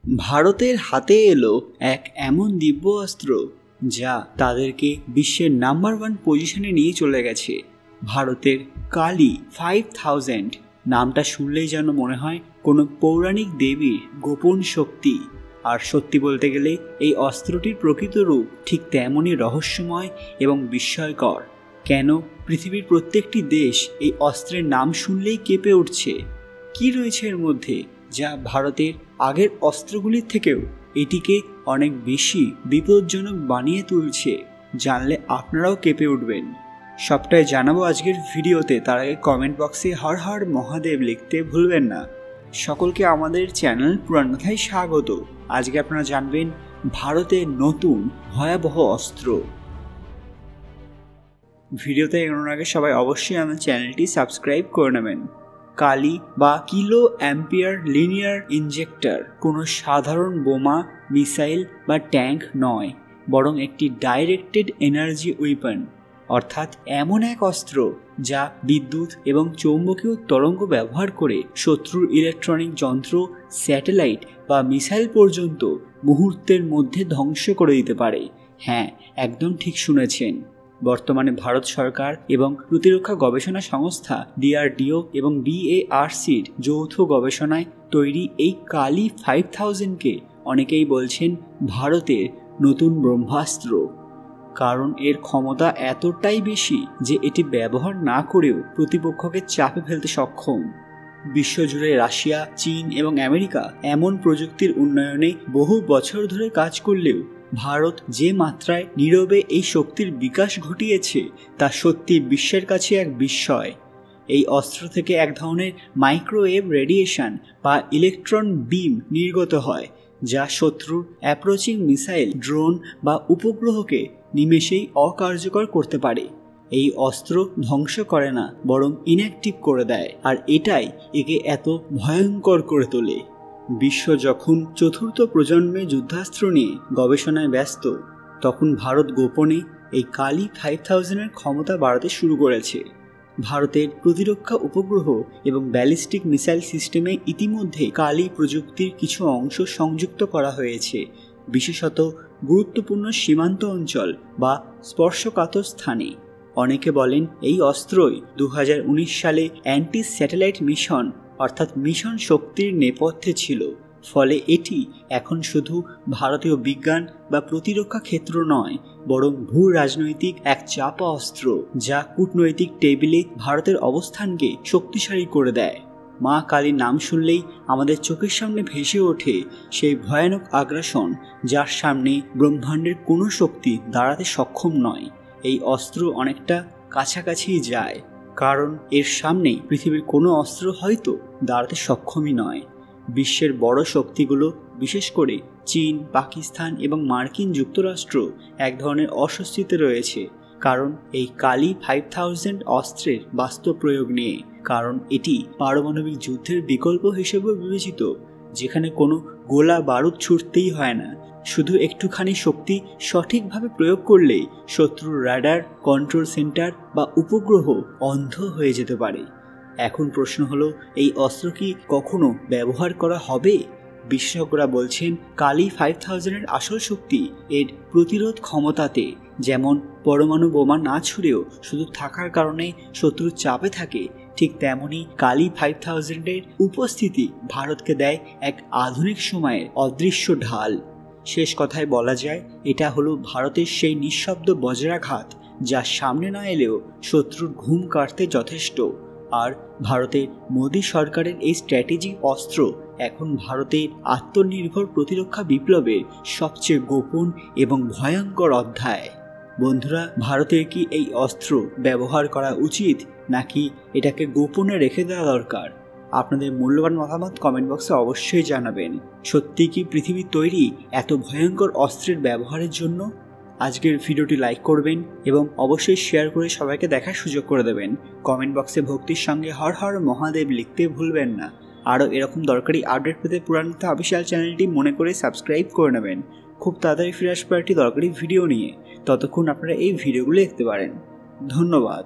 ভারতের হাতে এলো এক এমন দিব্য অস্ত্র যা তাদেরকে বিশ্বের নাম্বার 1 পজিশনে নিয়ে চলে গেছে। ভারতের কালী 5000 নামটা শুনলেই যেন মনে হয় কোনো পৌরাণিক দেবীর গোপন শক্তি। আর সত্যি বলতে গেলে এই অস্ত্রটির প্রকৃত রূপ ঠিক তেমনই রহস্যময় এবং বিস্ময়কর। কেন পৃথিবীর প্রত্যেকটি দেশ এই অস্ত্রের নাম শুনলেই কেঁপে উঠছে? কি রয়েছে এর মধ্যে যা ভারতের আগের অস্ত্রগুলির থেকেও এটিকে অনেক বেশি বিপজ্জনক বানিয়ে তুলছে? জানলে আপনারাও কেঁপে উঠবেন। সবটাই জানাবো আজকের ভিডিওতে। তার আগে কমেন্ট বক্সে হর হর মহাদেব লিখতে ভুলবেন না। সকলকে আমাদের চ্যানেল পুরাণ কথায় স্বাগত। আজকে আপনারা জানবেন ভারতের নতুন ভয়াবহ অস্ত্র। ভিডিওতে এগোনোর আগে সবাই অবশ্যই আমার চ্যানেলটি সাবস্ক্রাইব করে নেবেন। কালী বা কিলো অ্যাম্পিয়ার লিনিয়ার ইনজেক্টর কোনো সাধারণ বোমা, মিসাইল বা ট্যাঙ্ক নয়, বরং একটি ডাইরেক্টেড এনার্জি উইপন, অর্থাৎ এমন এক অস্ত্র যা বিদ্যুৎ এবং চৌম্বকীয় তরঙ্গ ব্যবহার করে শত্রুর ইলেকট্রনিক যন্ত্র, স্যাটেলাইট বা মিসাইল পর্যন্ত মুহূর্তের মধ্যে ধ্বংস করে দিতে পারে। হ্যাঁ, একদম ঠিক শুনেছেন। বর্তমানে ভারত সরকার এবং প্রতিরক্ষা গবেষণা সংস্থা DRDO এবং BARCর যৌথ গবেষণায় তৈরি এই কালী 5000কে অনেকেই বলছেন ভারতের নতুন ব্রহ্মাস্ত্র। কারণ এর ক্ষমতা এতটাই বেশি যে এটি ব্যবহার না করেও প্রতিপক্ষকে চাপে ফেলতে সক্ষম। বিশ্বজুড়ে রাশিয়া, চীন এবং আমেরিকা এমন প্রযুক্তির উন্নয়নে বহু বছর ধরে কাজ করলেও ভারত যে মাত্রায় নীরবে এই শক্তির বিকাশ ঘটিয়েছে তা সত্যি বিশ্বের কাছে এক বিস্ময়। এই অস্ত্র থেকে এক ধরনের মাইক্রোওয়েভ রেডিয়েশন বা ইলেকট্রন বিম নির্গত হয়, যা শত্রুর অ্যাপ্রোচিং মিসাইল, ড্রোন বা উপগ্রহকে নিমেষেই অকার্যকর করতে পারে। এই অস্ত্র ধ্বংস করে না, বরং ইনঅ্যাক্টিভ করে দেয়, আর এটাই একে এত ভয়ঙ্কর করে তোলে। বিশ্ব যখন চতুর্থ প্রজন্মের যুদ্ধাস্ত্র নিয়ে গবেষণায় ব্যস্ত, তখন ভারত গোপনে এই কালী 5000-এর ক্ষমতা বাড়াতে শুরু করেছে। ভারতের প্রতিরক্ষা উপগ্রহ এবং ব্যালিস্টিক মিসাইল সিস্টেমে ইতিমধ্যে কালী প্রযুক্তির কিছু অংশ সংযুক্ত করা হয়েছে, বিশেষত গুরুত্বপূর্ণ সীমান্ত অঞ্চল বা স্পর্শকাতর স্থানে। অনেকে বলেন এই অস্ত্রই 2019 সালে অ্যান্টি স্যাটেলাইট মিশন অর্থাৎ মিশন শক্তির নেপথ্যে ছিল। ফলে এটি এখন শুধু ভারতীয় বিজ্ঞান বা প্রতিরক্ষা ক্ষেত্র নয়, বরং ভূ রাজনৈতিক এক চাপা অস্ত্র যা কূটনৈতিক টেবিলে ভারতের অবস্থানকে শক্তিশালী করে দেয়। মা কালীর নাম শুনলেই আমাদের চোখের সামনে ভেসে ওঠে সেই ভয়ানক আগ্রাসন যার সামনে ব্রহ্মাণ্ডের কোনো শক্তি দাঁড়াতে সক্ষম নয়। এই অস্ত্র অনেকটা কাছাকাছি যায়, কারণ এর সামনে পৃথিবীর কোনো অস্ত্র হয়তো দাঁড়াতে সক্ষমই নয়। বিশ্বের বড় শক্তিগুলো, বিশেষ করে চীন, পাকিস্তান এবং মার্কিন যুক্তরাষ্ট্র এক ধরনের অস্বস্তিতে রয়েছে, কারণ এই কালী 5000 অস্ত্রের বাস্তব প্রয়োগ নিয়ে। কারণ এটি পারমাণবিক যুদ্ধের বিকল্প হিসেবে বিবেচিত, যেখানে কোনো গোলা বারুদ ছুটতেই হয় না, শুধু একটুখানি শক্তি সঠিকভাবে প্রয়োগ করলেই শত্রুর রাডার, কন্ট্রোল সেন্টার বা উপগ্রহ অন্ধ হয়ে যেতে পারে। এখন প্রশ্ন হলো, এই অস্ত্র কি কখনো ব্যবহার করা হবে? বিশেষজ্ঞরা বলছেন কালী 5000-এর আসল শক্তি এর প্রতিরোধ ক্ষমতাতে। যেমন পরমাণু বোমা না ছুড়েও শুধু থাকার কারণে শত্রুর চাপে থাকে, ঠিক তেমনই কালী 5000-এর উপস্থিতি ভারতকে দেয় এক আধুনিক সময়ের অদৃশ্য ঢাল। শেষ কথায় বলা যায়, এটা হলো ভারতের সেই নিঃশব্দ বজ্রাঘাত যা সামনে না এলেও শত্রুর ঘুম কাটতে যথেষ্ট। আর ভারতের মোদী সরকারের এই স্ট্র্যাটেজিক অস্ত্র এখন ভারতের আত্মনির্ভর প্রতিরক্ষা বিপ্লবের সবচেয়ে গোপন এবং ভয়ঙ্কর অধ্যায়। বন্ধুরা, ভারতের কি এই অস্ত্র ব্যবহার করা উচিত, নাকি এটাকে গোপনে রেখে দেওয়া দরকার? আপনাদের মূল্যবান মতামত কমেন্ট বক্সে অবশ্যই জানাবেন। সত্যি কি পৃথিবী তৈরি এত ভয়ঙ্কর অস্ত্রের ব্যবহারের জন্য? আজকের ভিডিওটি লাইক করবেন এবং অবশ্যই শেয়ার করে সবাইকে দেখার সুযোগ করে দেবেন। কমেন্ট বক্সে ভক্তির সঙ্গে হর হর মহাদেব লিখতে ভুলবেন না। আরও এরকম দরকারি আপডেট পেতে পুরাণ কথা অফিসিয়াল চ্যানেলটি মনে করে সাবস্ক্রাইব করে নেবেন। খুব তাড়াতাড়ি ফিরে আসবে একটি দরকারি ভিডিও নিয়ে। ততক্ষণ আপনারা এই ভিডিওগুলো দেখতে পারেন। ধন্যবাদ।